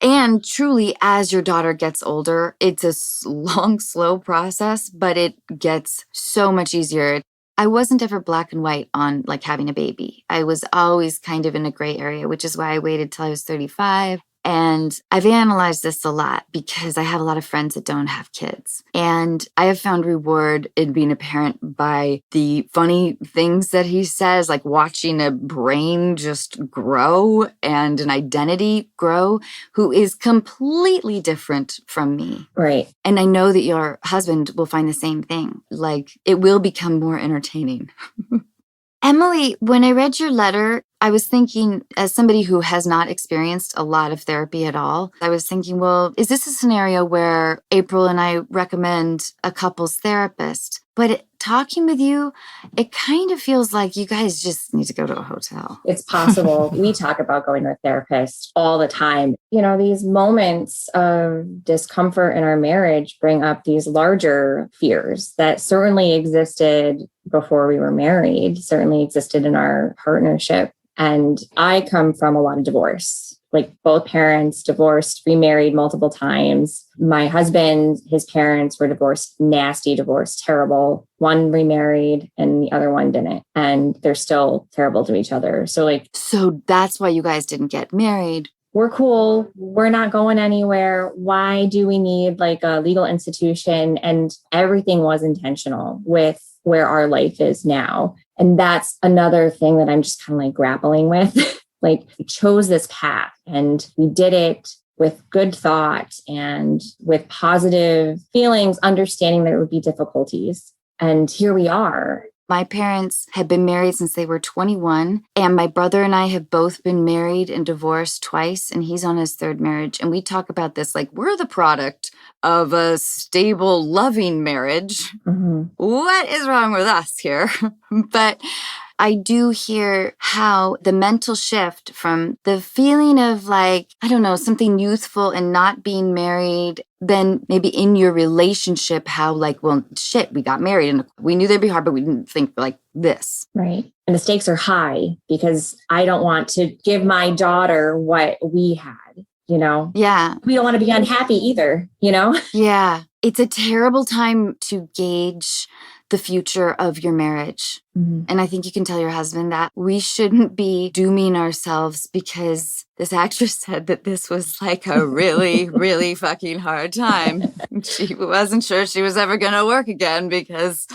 And truly, as your daughter gets older, it's a long, slow process, but it gets so much easier. I wasn't ever black and white on like having a baby. I was always kind of in a gray area, which is why I waited till I was 35. And I've analyzed this a lot because I have a lot of friends that don't have kids. And I have found reward in being a parent by the funny things that he says, like watching a brain just grow and an identity grow, who is completely different from me. Right. And I know that your husband will find the same thing. Like, it will become more entertaining. Emily, when I read your letter, I was thinking, as somebody who has not experienced a lot of therapy at all, I was thinking, well, is this a scenario where April and I recommend a couples therapist? But talking with you, it kind of feels like you guys just need to go to a hotel. It's possible. We talk about going to a therapist all the time. You know, these moments of discomfort in our marriage bring up these larger fears that certainly existed before we were married, certainly existed in our partnership. And I come from a lot of divorce. Like, both parents divorced, remarried multiple times. My husband, his parents were divorced, nasty divorce, terrible. One remarried and the other one didn't. And they're still terrible to each other. So that's why you guys didn't get married. We're cool. We're not going anywhere. Why do we need like a legal institution? And everything was intentional with where our life is now. And that's another thing that I'm just kind of like grappling with. Like, we chose this path and we did it with good thought and with positive feelings, understanding that it would be difficulties. And here we are. My parents have been married since they were 21, and my brother and I have both been married and divorced twice, and he's on his third marriage. And we talk about this like we're the product of a stable, loving marriage. Mm-hmm. What is wrong with us here? But I do hear how the mental shift from the feeling of like, I don't know, something youthful and not being married, then maybe in your relationship, how like, well, shit, we got married and we knew they'd be hard, but we didn't think like this. Right. And the stakes are high because I don't want to give my daughter what we had, you know? Yeah. We don't want to be unhappy either, you know? Yeah. It's a terrible time to gauge the future of your marriage. Mm-hmm. And I think you can tell your husband that we shouldn't be dooming ourselves because this actress said that this was like a really, really fucking hard time. She wasn't sure she was ever going to work again because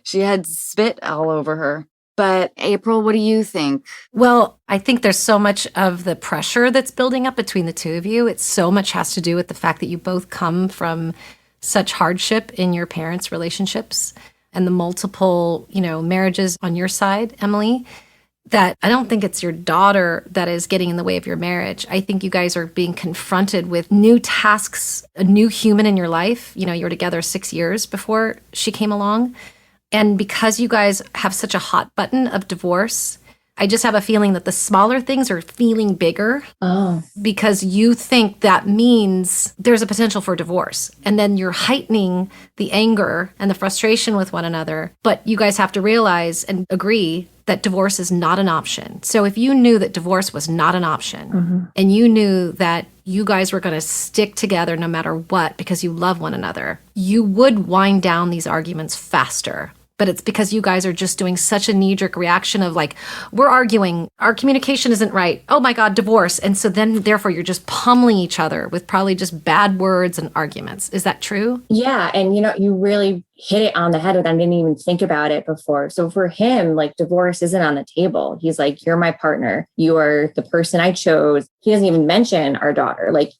she had spit all over her. But April, what do you think? Well, I think there's so much of the pressure that's building up between the two of you. It so much has to do with the fact that you both come from such hardship in your parents' relationships and the multiple, marriages on your side, Emily, that I don't think it's your daughter that is getting in the way of your marriage. I think you guys are being confronted with new tasks, a new human in your life. You were together 6 years before she came along. And because you guys have such a hot button of divorce, I just have a feeling that the smaller things are feeling bigger because you think that means there's a potential for divorce. And then you're heightening the anger and the frustration with one another. But you guys have to realize and agree that divorce is not an option. So if you knew that divorce was not an option and you knew that you guys were going to stick together no matter what because you love one another, you would wind down these arguments faster. But it's because you guys are just doing such a knee-jerk reaction of like, we're arguing, our communication isn't right. Oh my God, divorce. And so then therefore you're just pummeling each other with probably just bad words and arguments. Is that true? Yeah. And you really hit it on the head with, I didn't even think about it before. So for him, like, divorce isn't on the table. He's like, you're my partner. You are the person I chose. He doesn't even mention our daughter, like,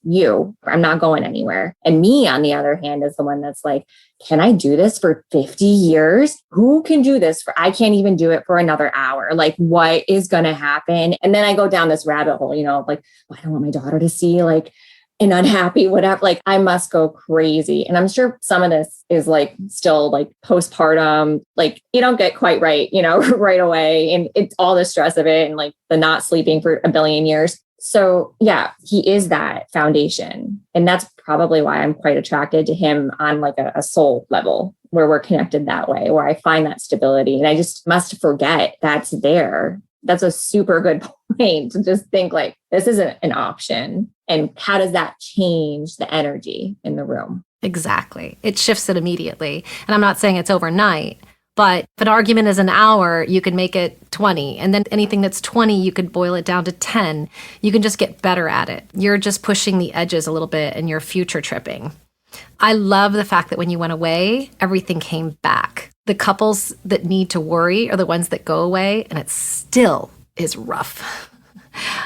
I'm not going anywhere. And me, on the other hand, is the one that's like, can I do this for 50 years? Who can do this I can't even do it for another hour. Like, what is going to happen? And then I go down this rabbit hole, like, I don't want my daughter to see like and unhappy, whatever. Like I must go crazy. And I'm sure some of this is like still like postpartum, like you don't get quite right, right away. And it's all the stress of it and like the not sleeping for a billion years. So yeah, he is that foundation. And that's probably why I'm quite attracted to him on like a soul level where we're connected that way, where I find that stability. And I just must forget that's there. That's a super good point to just think like, this isn't an option. And how does that change the energy in the room? Exactly. It shifts it immediately. And I'm not saying it's overnight, but if an argument is an hour, you can make it 20. And then anything that's 20, you could boil it down to 10. You can just get better at it. You're just pushing the edges a little bit and you're future tripping. I love the fact that when you went away, everything came back. The couples that need to worry are the ones that go away, and it still is rough.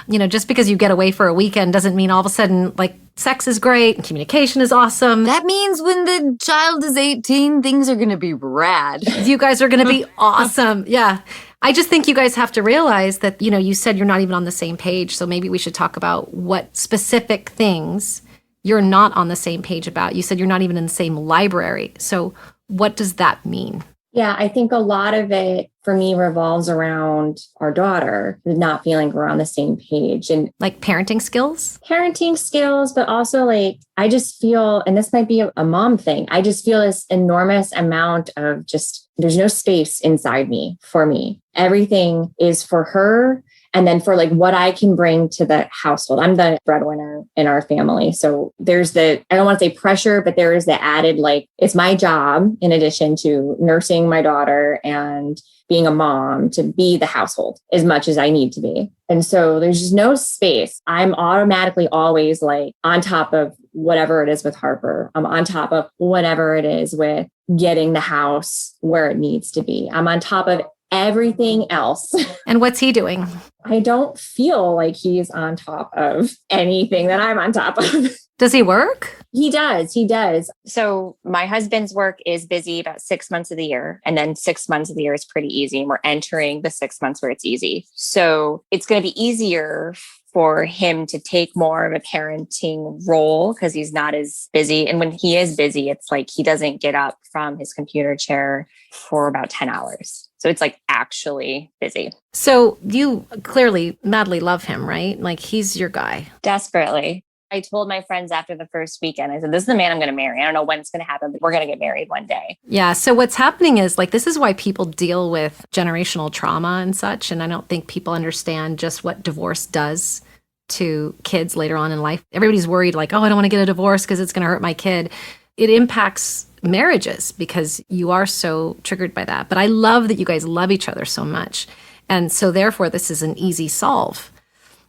Just because you get away for a weekend doesn't mean all of a sudden, like, sex is great and communication is awesome. That means when the child is 18, things are going to be rad. You guys are going to be awesome. Yeah. I just think you guys have to realize that, you said you're not even on the same page. So maybe we should talk about what specific things you're not on the same page about. You said you're not even in the same library. So what does that mean? Yeah, I think a lot of it for me revolves around our daughter not feeling we're on the same page and like parenting skills, but also like, I just feel, and this might be a mom thing, I just feel this enormous amount of just, there's no space inside me for me. Everything is for her. And then for like what I can bring to the household. I'm the breadwinner in our family. So there's I don't want to say pressure, but there is the added, like, it's my job in addition to nursing my daughter and being a mom to be the household as much as I need to be. And so there's just no space. I'm automatically always like on top of whatever it is with Harper. I'm on top of whatever it is with getting the house where it needs to be. I'm on top of everything else. And what's he doing? I don't feel like he's on top of anything that I'm on top of. Does he work? He does. So my husband's work is busy about 6 months of the year. And then 6 months of the year is pretty easy. And we're entering the 6 months where it's easy. So it's going to be easier for him to take more of a parenting role because he's not as busy. And when he is busy, it's like he doesn't get up from his computer chair for about 10 hours. So it's like actually busy. So you clearly madly love him, right? Like he's your guy. Desperately. I told my friends after the first weekend, I said, this is the man I'm going to marry. I don't know when it's going to happen, but we're going to get married one day. Yeah. So what's happening is like, this is why people deal with generational trauma and such. And I don't think people understand just what divorce does to kids later on in life. Everybody's worried like, oh, I don't want to get a divorce because it's going to hurt my kid. It impacts marriages because you are so triggered by that. But I love that you guys love each other so much. And so therefore, this is an easy solve.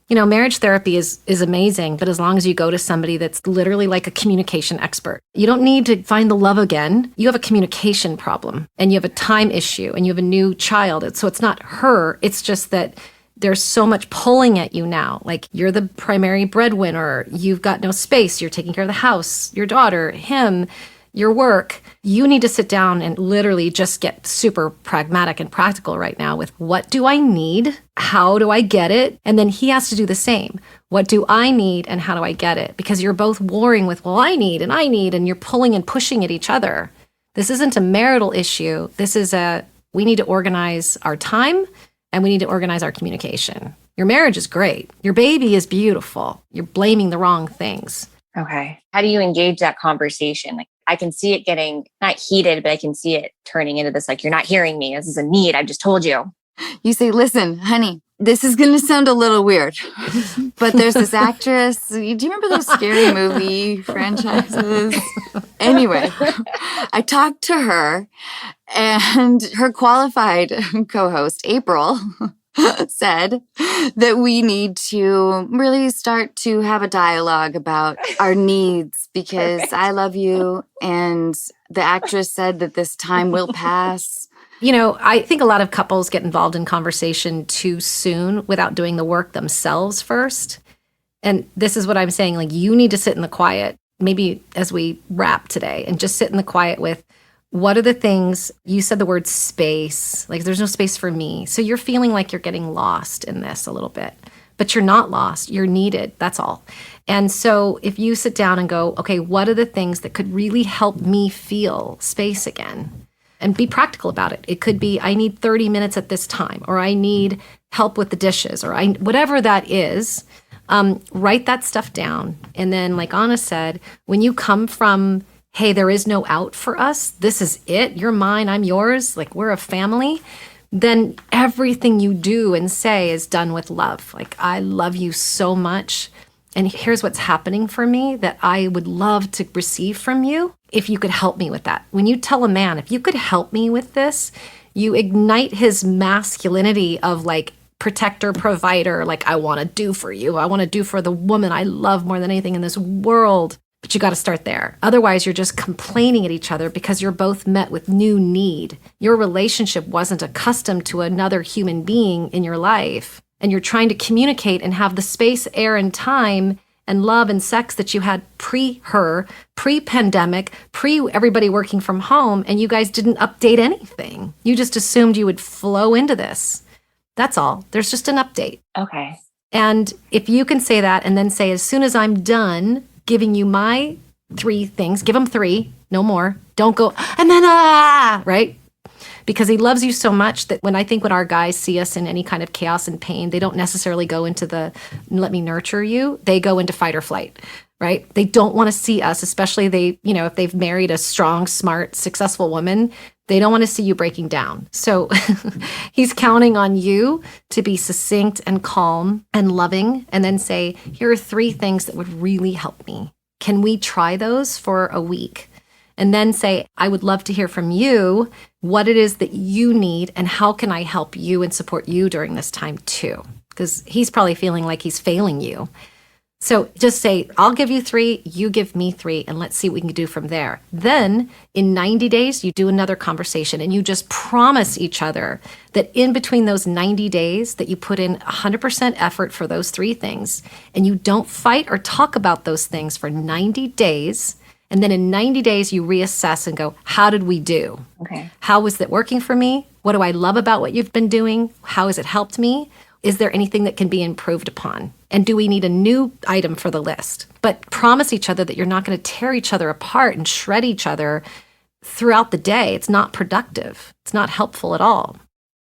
Marriage therapy is amazing, but as long as you go to somebody that's literally like a communication expert, you don't need to find the love again. You have a communication problem and you have a time issue and you have a new child. So it's not her. It's just that there's so much pulling at you now. Like you're the primary breadwinner. You've got no space. You're taking care of the house, your daughter, him, your work. You need to sit down and literally just get super pragmatic and practical right now with what do I need? How do I get it? And then he has to do the same. What do I need and how do I get it? Because you're both warring with, well, I need, and you're pulling and pushing at each other. This isn't a marital issue. This is we need to organize our time and we need to organize our communication. Your marriage is great. Your baby is beautiful. You're blaming the wrong things. Okay. How do you engage that conversation? Like I can see it getting not heated, but I can see it turning into this, like, you're not hearing me. This is a need. I've just told you. You say, listen, honey, this is going to sound a little weird, but there's this actress. Do you remember those scary movie franchises? Anyway, I talked to her and her qualified co-host, April, said that we need to really start to have a dialogue about our needs because Perfect. I love you. And the actress said that this time will pass. I think a lot of couples get involved in conversation too soon without doing the work themselves first. And this is what I'm saying. Like, you need to sit in the quiet, maybe as we wrap today, and just sit in the quiet with, what are the things, you said the word space, like there's no space for me. So you're feeling like you're getting lost in this a little bit. but you're not lost. You're needed. That's all. And so if you sit down and go, okay, what are the things that could really help me feel space again? And be practical about it. It could be, I need 30 minutes at this time, or I need help with the dishes, or whatever that is. Write that stuff down. And then, like Anna said, when you come from, hey, there is no out for us, this is it, you're mine, I'm yours, like we're a family, then everything you do and say is done with love. Like, I love you so much. And here's what's happening for me that I would love to receive from you if you could help me with that. When you tell a man, if you could help me with this, you ignite his masculinity of like protector, provider, like I want to do for you. I want to do for the woman I love more than anything in this world. But you got to start there. Otherwise, you're just complaining at each other because you're both met with new need. Your relationship wasn't accustomed to another human being in your life. And you're trying to communicate and have the space, air, and time and love and sex that you had pre-her, pre-pandemic, pre-everybody working from home, and you guys didn't update anything. You just assumed you would flow into this. That's all. There's just an update. Okay. And if you can say that and then say, as soon as I'm done giving you my 3 things, give him 3, no more. Don't go, and then, right? Because he loves you so much that when our guys see us in any kind of chaos and pain, they don't necessarily go into the, let me nurture you. They go into fight or flight, right? They don't want to see us, especially if they've married a strong, smart, successful woman, they don't want to see you breaking down. So he's counting on you to be succinct and calm and loving, and then say, here are 3 things that would really help me. Can we try those for a week? And then say, I would love to hear from you what it is that you need and how can I help you and support you during this time too? Because he's probably feeling like he's failing you. So just say, I'll give you 3, you give me 3, and let's see what we can do from there. Then in 90 days, you do another conversation and you just promise each other that in between those 90 days that you put in 100% effort for those 3 things and you don't fight or talk about those things for 90 days. And then in 90 days, you reassess and go, how did we do? Okay. How was it working for me? What do I love about what you've been doing? How has it helped me? Is there anything that can be improved upon? And do we need a new item for the list? But promise each other that you're not going to tear each other apart and shred each other throughout the day. It's not productive. It's not helpful at all.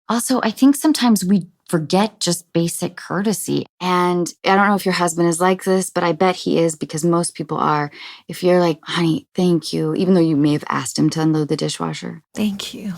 Also, I think sometimes we forget just basic courtesy. And I don't know if your husband is like this, but I bet he is because most people are. If you're like, honey, thank you, even though you may have asked him to unload the dishwasher. Thank you.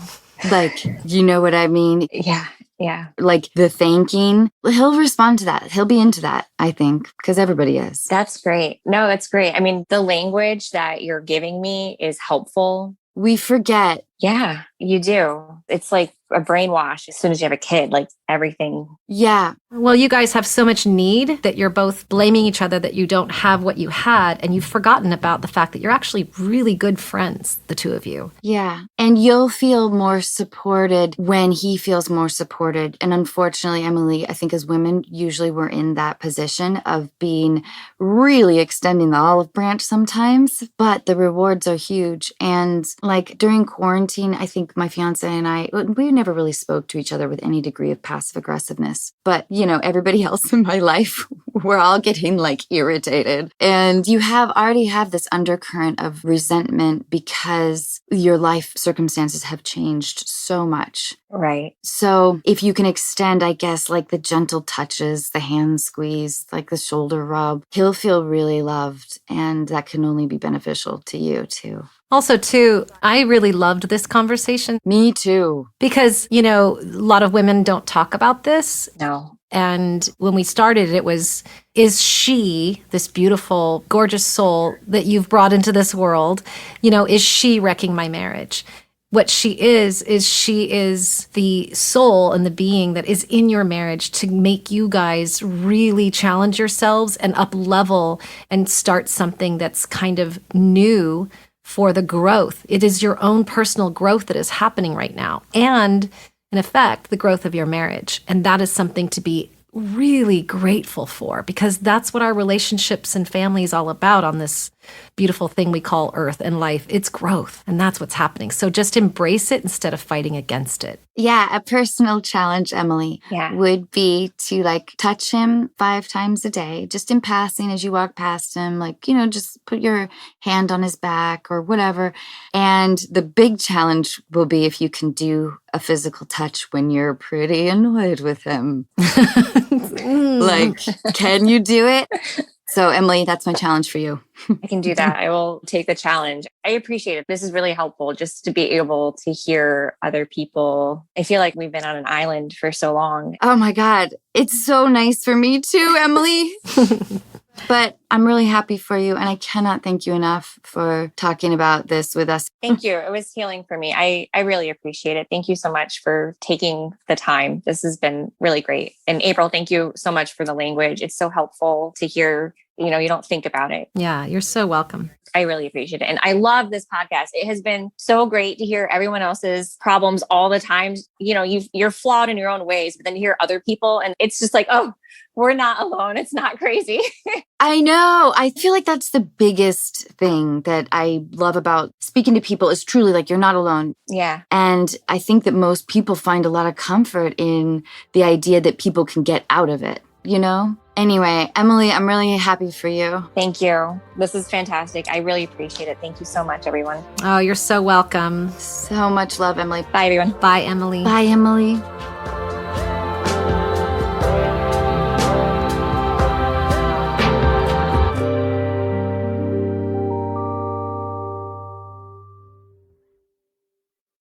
Like, you know what I mean? Yeah. Yeah. Like the thanking, he'll respond to that. He'll be into that, I think, because everybody is. That's great. No, that's great. I mean, the language that you're giving me is helpful. We forget. Yeah, you do. It's like a brainwash as soon as you have a kid, like everything. Yeah. Well, you guys have so much need that you're both blaming each other that you don't have what you had. And you've forgotten about the fact that you're actually really good friends, the 2 of you. Yeah. And you'll feel more supported when he feels more supported. And unfortunately, Emily, I think as women, usually we're in that position of being really extending the olive branch sometimes, but the rewards are huge. And like during quarantine, I think my fiance and I, we never really spoke to each other with any degree of passive aggressiveness. But, everybody else in my life, we're all getting like irritated. And you already have this undercurrent of resentment because your life circumstances have changed so much. Right. So if you can extend, I guess, like the gentle touches, the hand squeeze, like the shoulder rub, he'll feel really loved. And that can only be beneficial to you too. Also, too, I really loved this conversation. Me too. Because, a lot of women don't talk about this. No. And when we started, it was, is she, this beautiful, gorgeous soul that you've brought into this world, is she wrecking my marriage? What she is she is the soul and the being that is in your marriage to make you guys really challenge yourselves and up level and start something that's kind of new for the growth. It is your own personal growth that is happening right now. And in effect, the growth of your marriage. And that is something to be really grateful for because that's what our relationships and family is all about on this beautiful thing we call Earth and life. It's growth, and that's what's happening. So just embrace it instead of fighting against it. Yeah, a personal challenge, Emily, Yeah. would be to like touch him 5 times a day, just in passing as you walk past him, like, just put your hand on his back or whatever. And the big challenge will be if you can do a physical touch when you're pretty annoyed with him. Like, can you do it? So, Emily, that's my challenge for you. I can do that. I will take the challenge. I appreciate it. This is really helpful just to be able to hear other people. I feel like we've been on an island for so long. Oh my God. It's so nice for me too, Emily. But I'm really happy for you. And I cannot thank you enough for talking about this with us. Thank you. It was healing for me. I really appreciate it. Thank you so much for taking the time. This has been really great. And April, thank you so much for the language. It's so helpful to hear, you don't think about it. Yeah, you're so welcome. I really appreciate it. And I love this podcast. It has been so great to hear everyone else's problems all the time. You're flawed in your own ways, but then you hear other people and it's just like, oh, we're not alone. It's not crazy. I know. I feel like that's the biggest thing that I love about speaking to people is truly like, you're not alone. Yeah. And I think that most people find a lot of comfort in the idea that people can get out of it, Anyway, Emily, I'm really happy for you. Thank you. This is fantastic. I really appreciate it. Thank you so much, everyone. Oh, you're so welcome. So much love, Emily. Bye, everyone. Bye, Emily. Bye, Emily.